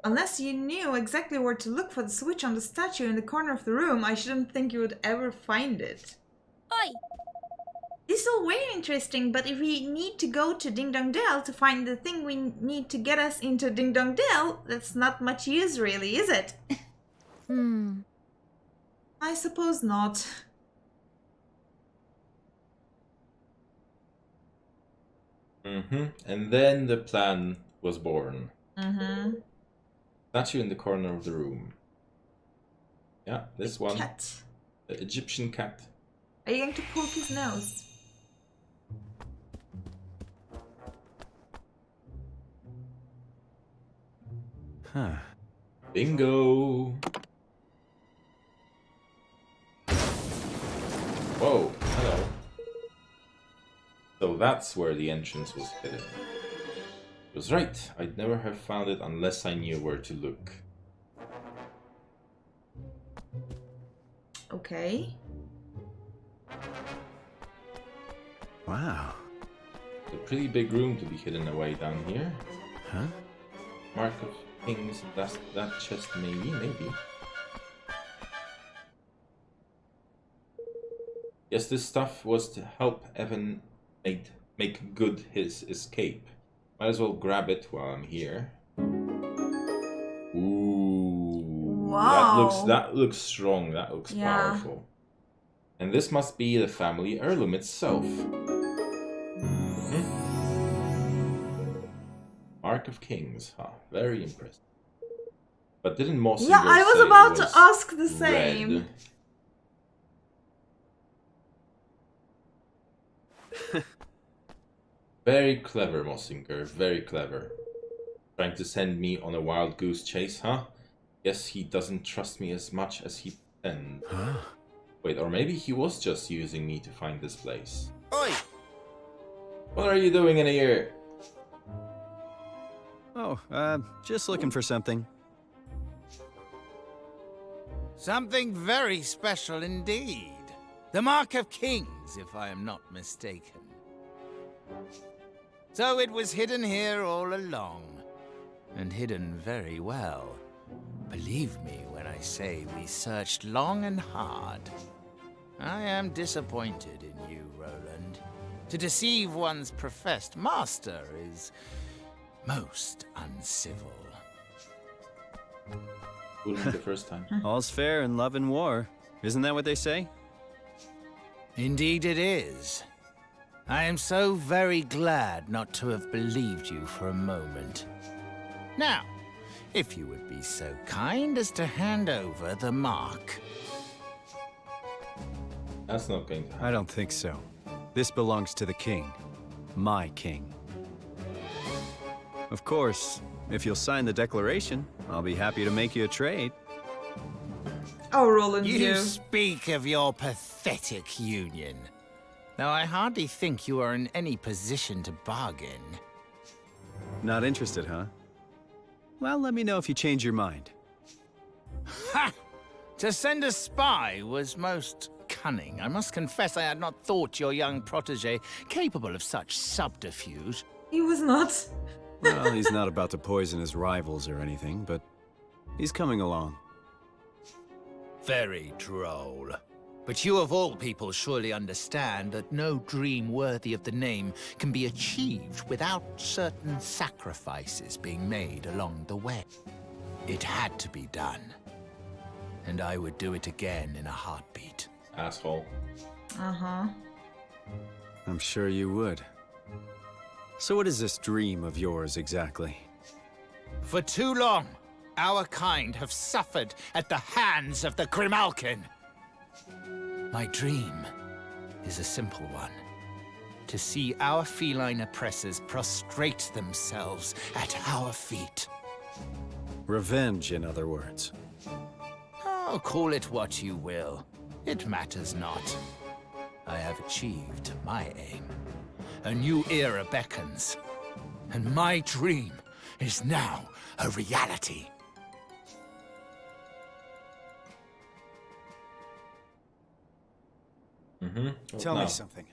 Unless you knew exactly where to look for the switch on the statue in the corner of the room, I shouldn't think you would ever find it. Oi! This is all very interesting, but if we need to go to Ding Dong Dell to find the thing we need to get us into Ding Dong Dell, that's not much use really, is it? I suppose not. And then the plan was born. Statue in the corner of the room. Yeah, this one. Cat. The Egyptian cat. Are you going to poke his nose? Huh. Bingo! Whoa, hello. So that's where the entrance was hidden. It was right, I'd never have found it unless I knew where to look. Okay. Wow. It's a pretty big room to be hidden away down here. Huh? Mark of Kings, that chest maybe. Yes, this stuff was to help Evan make good his escape. Might as well grab it while I'm here. Ooh. Wow. That looks strong, that looks powerful. And this must be the family heirloom itself. Mark of Kings, huh? Very impressive. But didn't Mossinger Yeah, I was say about it to was ask the same. Red? Very clever, Mossinger, very clever. Trying to send me on a wild goose chase, huh? Guess he doesn't trust me as much as he pretends. Huh? Wait, or maybe he was just using me to find this place. Oi! What are you doing in here? Oh, just looking for something. Something very special indeed. The Mark of Kings, if I am not mistaken. So it was hidden here all along. And hidden very well. Believe me when I say we searched long and hard. I am disappointed in you, Roland. To deceive one's professed master is most uncivil. Wouldn't be the first time. All's fair in love and war. Isn't that what they say? Indeed it is. I am so very glad not to have believed you for a moment. Now, if you would be so kind as to hand over the mark. That's not going to happen. I don't think so. This belongs to the king. My king. Of course, if you'll sign the declaration, I'll be happy to make you a trade. Oh, Roland, You speak of your pathetic union. Though I hardly think you are in any position to bargain. Not interested, huh? Well, let me know if you change your mind. Ha! To send a spy was most cunning. I must confess I had not thought your young protege capable of such subterfuge. He was not. Well, he's not about to poison his rivals or anything, but he's coming along. Very droll. But you of all people surely understand that no dream worthy of the name can be achieved without certain sacrifices being made along the way. It had to be done. And I would do it again in a heartbeat. Asshole. Uh-huh. I'm sure you would. So what is this dream of yours exactly? For too long, our kind have suffered at the hands of the Grimalkin. My dream is a simple one. To see our feline oppressors prostrate themselves at our feet. Revenge, in other words. Oh, call it what you will. It matters not. I have achieved my aim. A new era beckons. And my dream is now a reality. Tell No. me something.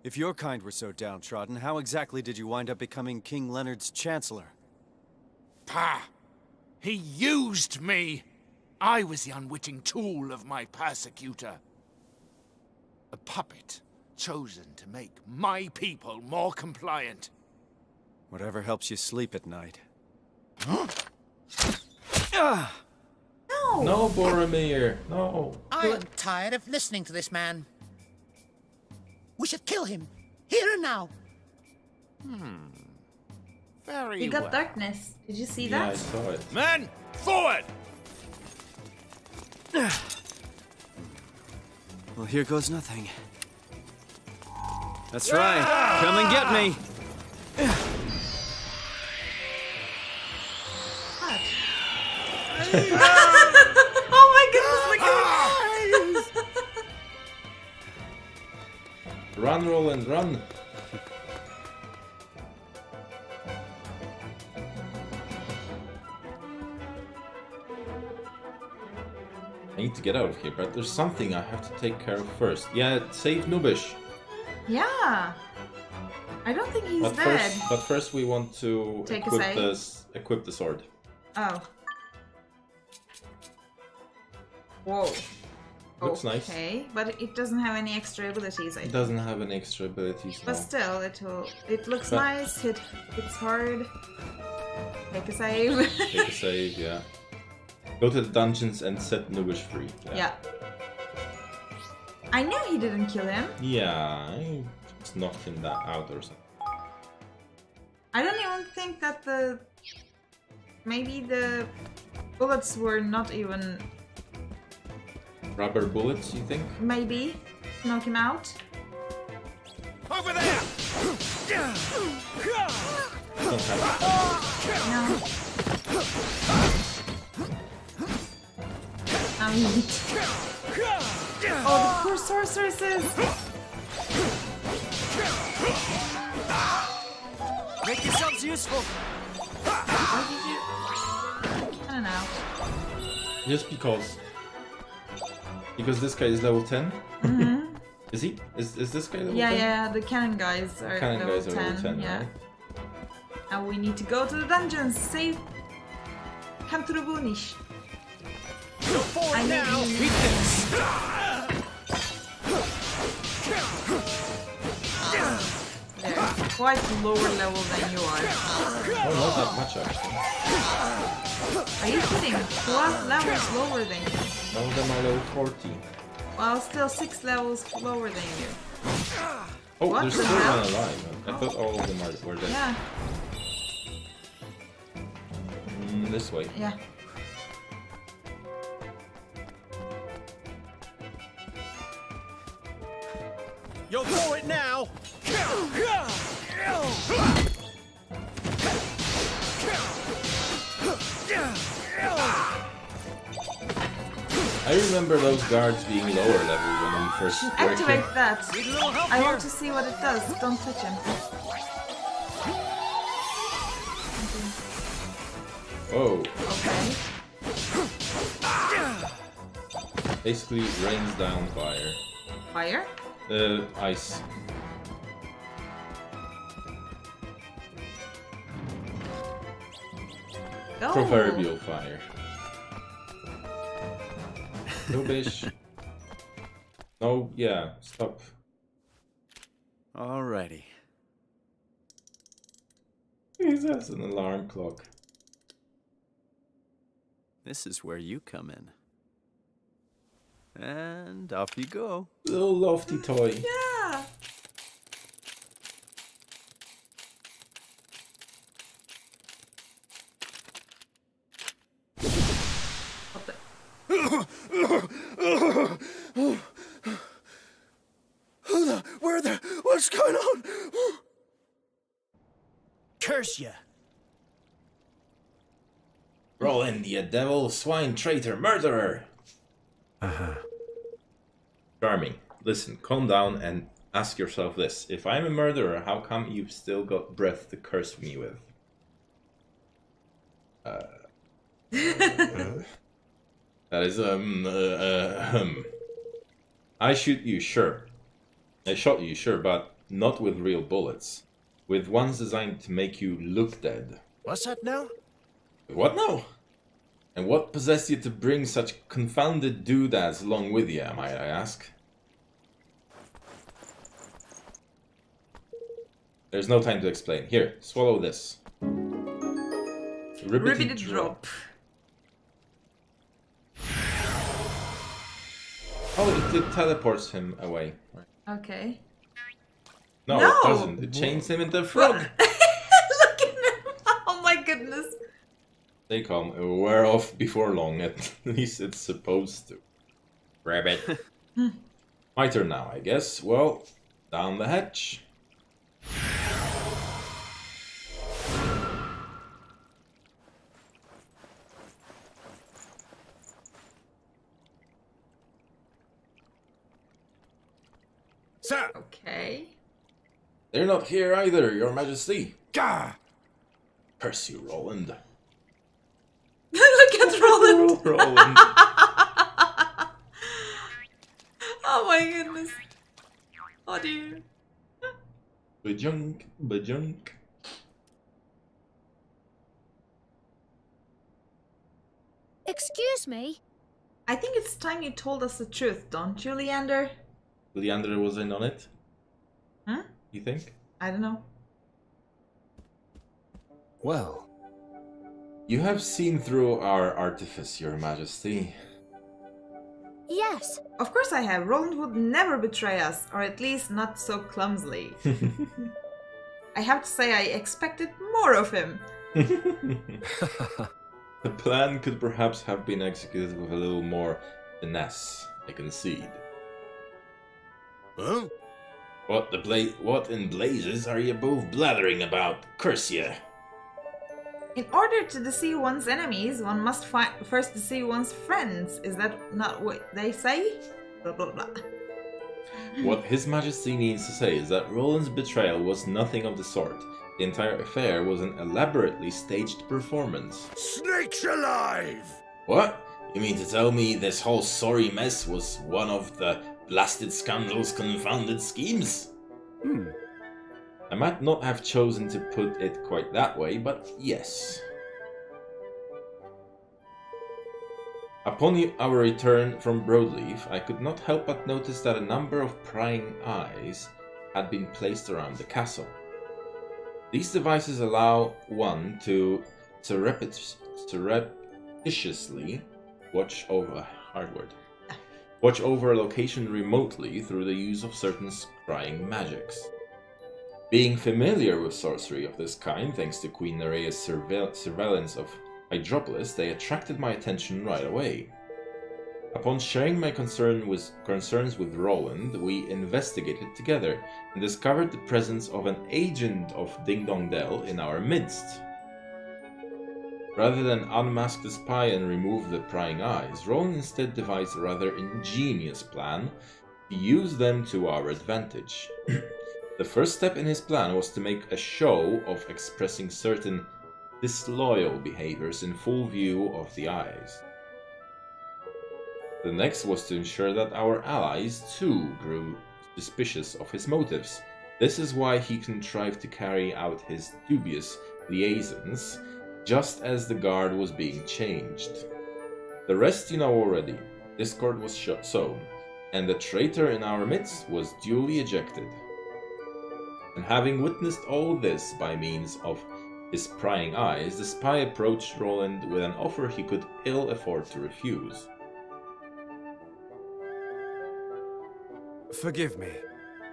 If your kind were so downtrodden, how exactly did you wind up becoming King Leonard's chancellor? Pah! He used me! I was the unwitting tool of my persecutor. A puppet chosen to make my people more compliant. Whatever helps you sleep at night. No! No, Boromir. No. I am tired of listening to this man. We should kill him, here and now. Very He got well. darkness. Did you see Yeah, I that? saw it. Men, forward! Well, here goes nothing. That's right. Come and get me. Oh my goodness, look at his eyes! Run, Roland, run! I need to get out of here, but there's something I have to take care of first. Yeah, save Nubish. Yeah. I don't think he's dead. First we want to Take a save. equip the sword. Oh. Whoa. Looks nice. Okay, but it doesn't have any extra abilities, I It think. doesn't have any extra abilities now. But still, it looks But- nice, it's hard. Take a save. Take a save, yeah. Go to the dungeons and set Nubish free. Yeah. I knew he didn't kill him. Yeah, I just knocked him out or something. I don't even think that maybe the bullets were not even... Rubber bullets, you think? Maybe. Knock him out. Over there! Don't have No. Now he... Oh, the poor sorceresses! Make yourselves useful. Why did you... I don't know. Just because this guy is level 10. Is he? Is this guy level Yeah, 10? yeah, the cannon guys are Cannon level guys are 10. level 10, yeah. right? And we need to go to the dungeons. Save Kanturubunish. Go for I it need now! you. Beat this! They're quite lower level than you are. Oh, not that much actually. Are you kidding? Who has levels lower than you? Some of them are level 40. Well, still 6 levels lower than you. Oh, What there's the still hell? one alive. I thought all of them were dead. Yeah, This way. yeah. You'll for it now! I remember those guards being lower level when we first worked Activate here. that. Need a little help I here. want to see what it does. Don't touch him. Oh, Okay. basically rains down fire. Fire? Ice. Go. Proverbial fire. No bish. No, yeah, stop. Alrighty. That's an alarm clock. This is where you come in. And off you go. Little lofty toy. Yeah. What the? What's going on? Curse ya! Roland, you devil, swine, traitor, murderer! Charming. Listen, calm down and ask yourself this. If I'm a murderer, how come you've still got breath to curse me with? That is, I shoot you, sure. I shot you, sure, but not with real bullets. With ones designed to make you look dead. What's that now? What now? And what possessed you to bring such confounded doodads along with you, might I ask? There's no time to explain. Here, swallow this. Riveted drop. Oh, it teleports him away. Right. Okay. No, No! it doesn't. It chains him into a frog. Look at him! Oh my goodness. They come. We're off before long. At least it's supposed to. Grab it. My turn now, I guess. Well, down the hatch. Sir! Okay. They're not here either, Your Majesty. Gah! Curse you, Roland. Look at Roland. Roland. Oh my goodness. Oh dear. Bajunk, bajunk. Excuse me? I think it's time you told us the truth, don't you, Leander? Leander was in on it, Huh? you think? I don't know. Well, You have seen through our artifice, Your Majesty. Yes. Of course I have. Roland would never betray us, or at least not so clumsily. I have to say I expected more of him. The plan could perhaps have been executed with a little more finesse, I concede. Huh? What in blazes are you both blathering about? Curse ye! In order to deceive one's enemies, one must first deceive one's friends. Is that not what they say? Blah blah blah. What His Majesty means to say is that Roland's betrayal was nothing of the sort. The entire affair was an elaborately staged performance. Snakes alive! What? You mean to tell me this whole sorry mess was one of the blasted scoundrels' confounded schemes. Hmm. I might not have chosen to put it quite that way, but yes. Upon our return from Broadleaf, I could not help but notice that a number of prying eyes had been placed around the castle. These devices allow one to surreptitiously watch over a location remotely through the use of certain scrying magics. Being familiar with sorcery of this kind, thanks to Queen Nerea's surveillance of Hydropolis, they attracted my attention right away. Upon sharing my concerns with Roland, we investigated together and discovered the presence of an agent of Ding Dong Dell in our midst. Rather than unmask the spy and remove the prying eyes, Roland instead devised a rather ingenious plan to use them to our advantage. The first step in his plan was to make a show of expressing certain disloyal behaviors in full view of the eyes. The next was to ensure that our allies too grew suspicious of his motives. This is why he contrived to carry out his dubious liaisons just as the guard was being changed. The rest you know already. Discord was sown, and the traitor in our midst was duly ejected. And having witnessed all this by means of his prying eyes, the spy approached Roland with an offer he could ill afford to refuse. Forgive me.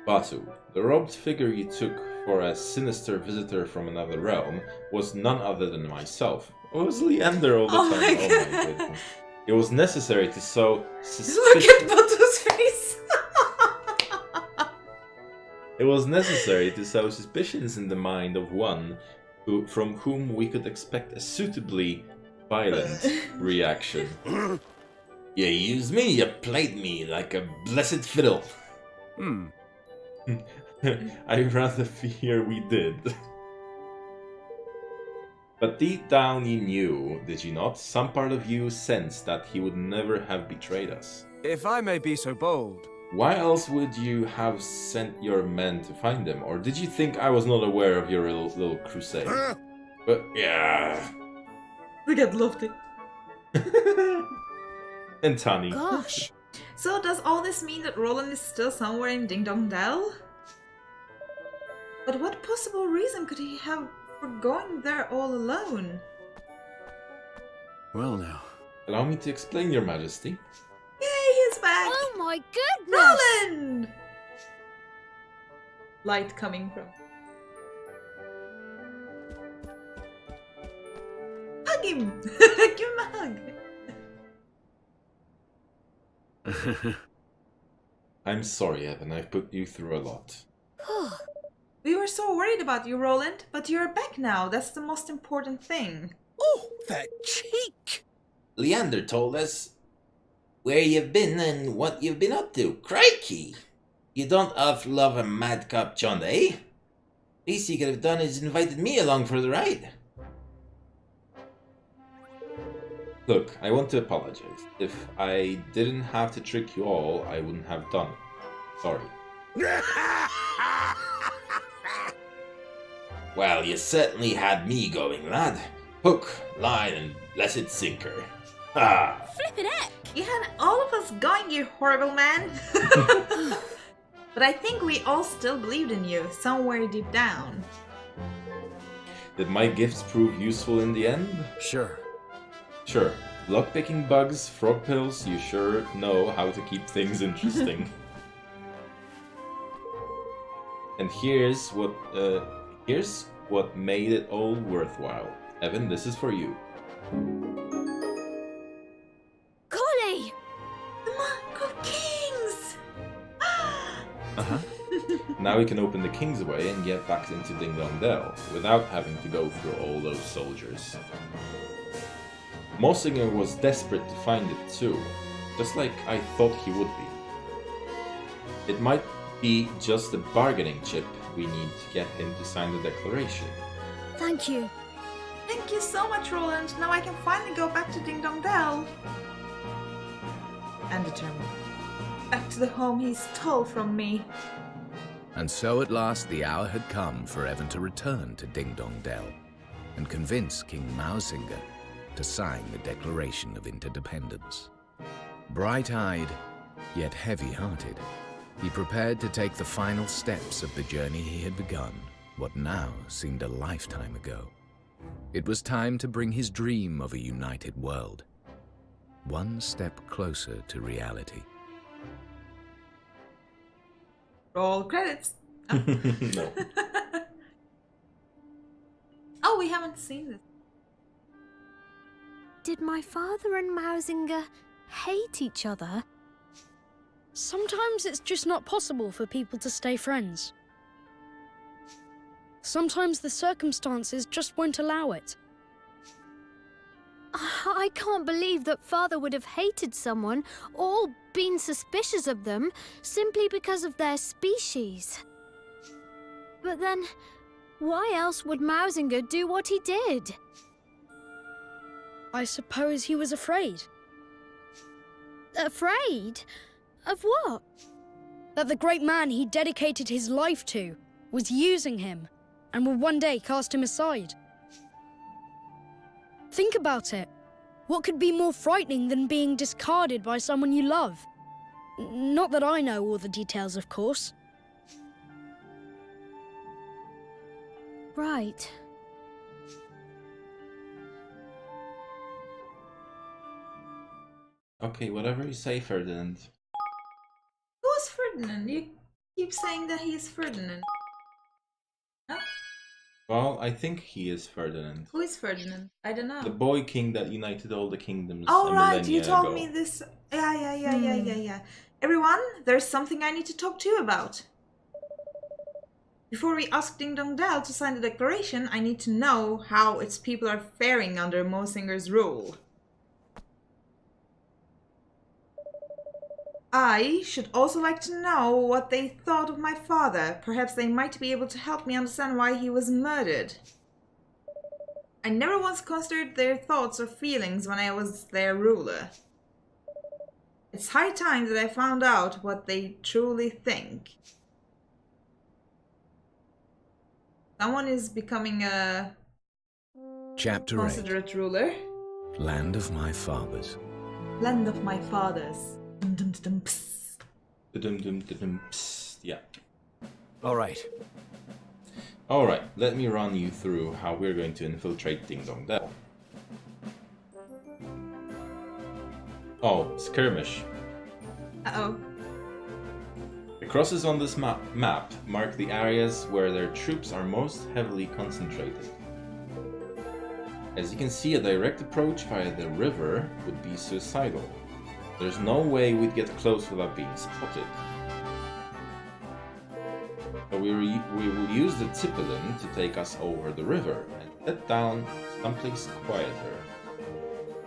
Batu, the robed figure you took for a sinister visitor from another realm, was none other than myself. It was Leander all the time. My Oh my goodness. It was necessary to sow suspicion. Look at Batu's face! It was necessary to sow suspicions in the mind of one from whom we could expect a suitably violent reaction. You used me, you played me like a blessed fiddle. Hmm. I rather fear we did. But deep down you knew, did you not? Some part of you sensed that he would never have betrayed us. If I may be so bold. Why else would you have sent your men to find him? Or did you think I was not aware of your little crusade? But yeah. Look at Lofty. And Tani. Gosh. So does all this mean that Roland is still somewhere in Ding Dong Dell? But what possible reason could he have for going there all alone? Well now. Allow me to explain, Your Majesty. Yay, he's back! Oh my goodness! Roland! Light coming from... Hug him! Give him a hug! I'm sorry, Evan. I've put you through a lot. We were so worried about you, Roland, but you're back now. That's the most important thing. Oh, that cheek! Leander told us where you've been and what you've been up to. Crikey! You don't love a madcap John, eh? Least you could have done is invited me along for the ride. Look, I want to apologize. If I didn't have to trick you all, I wouldn't have done it. Sorry. Well, you certainly had me going, lad. Hook, line, and blessed sinker. Ah! Flippin' heck! You had all of us going, you horrible man. But I think we all still believed in you, somewhere deep down. Did my gifts prove useful in the end? Sure. Sure. Lockpicking bugs, frog pills, you sure know how to keep things interesting. And here's what made it all worthwhile. Evan, this is for you. Collie! The Mark of Kings! Uh-huh. Now we can open the King's Way and get back into Ding Dong Dell, without having to go through all those soldiers. Mossinger was desperate to find it too, just like I thought he would be. It might be just a bargaining chip we need to get him to sign the declaration. Thank you. Thank you so much, Roland. Now I can finally go back to Ding Dong Dell. And determined. back to the home he stole from me. And so at last the hour had come for Evan to return to Ding Dong Dell and convince King Mooality to sign the Declaration of Interdependence. Bright-eyed, yet heavy-hearted, he prepared to take the final steps of the journey he had begun, what now seemed a lifetime ago. It was time to bring his dream of a united world one step closer to reality. Roll credits. Oh. No. Oh, we haven't seen this. Did my father and Mausinger hate each other? Sometimes it's just not possible for people to stay friends. Sometimes the circumstances just won't allow it. I can't believe that father would have hated someone or been suspicious of them simply because of their species. But then, why else would Mausinger do what he did? I suppose he was afraid. Afraid? Of what? That the great man he dedicated his life to was using him and would one day cast him aside. Think about it. What could be more frightening than being discarded by someone you love? Not that I know all the details, of course. Right. Okay, whatever you say, Ferdinand. Who's Ferdinand? You keep saying that he's Ferdinand. Huh? Well, I think he is Ferdinand. Who is Ferdinand? I don't know. The boy king that united all the kingdoms. Oh, a right, you millennia told ago. me this. Yeah. Everyone, there's something I need to talk to you about. Before we ask Ding Dong Dell to sign the declaration, I need to know how its people are faring under Moosinger's rule. I should also like to know what they thought of my father. Perhaps they might be able to help me understand why he was murdered. I never once considered their thoughts or feelings when I was their ruler. It's high time that I found out what they truly think. Someone is becoming a Chapter 8. considerate ruler. Land of my fathers. Land of my fathers. Dum dum dum pss. Yeah. All right. Alright, let me run you through how we're going to infiltrate Ding Dong Dell. Oh, skirmish. Uh-oh. The crosses on this map mark the areas where their troops are most heavily concentrated. As you can see, a direct approach via the river would be suicidal. There's no way we'd get close without being spotted. So we will use the Zeppelin to take us over the river and head down someplace quieter.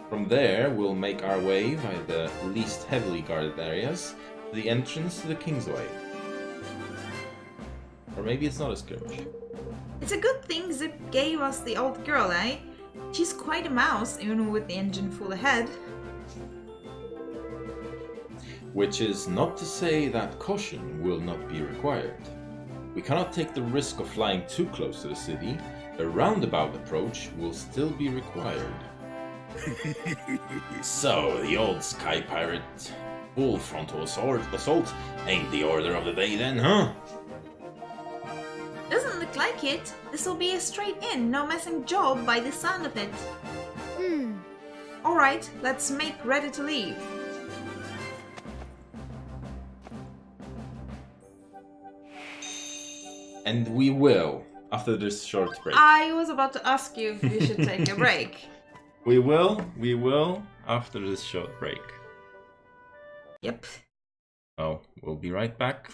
From there, we'll make our way via the least heavily guarded areas to the entrance to the Kingsway. Or maybe it's not a skirmish. It's a good thing Zip gave us the old girl, eh? She's quite a mouse, even with the engine full ahead. Which is not to say that caution will not be required. We cannot take the risk of flying too close to the city. A roundabout approach will still be required. So, the old sky pirate full frontal assault ain't the order of the day then, huh? Doesn't look like it. This'll be a straight in, no messing job by the sound of it. Alright, let's make ready to leave. And we will, after this short break. I was about to ask you if we should take a break. We will, after this short break. Yep. Oh, we'll be right back.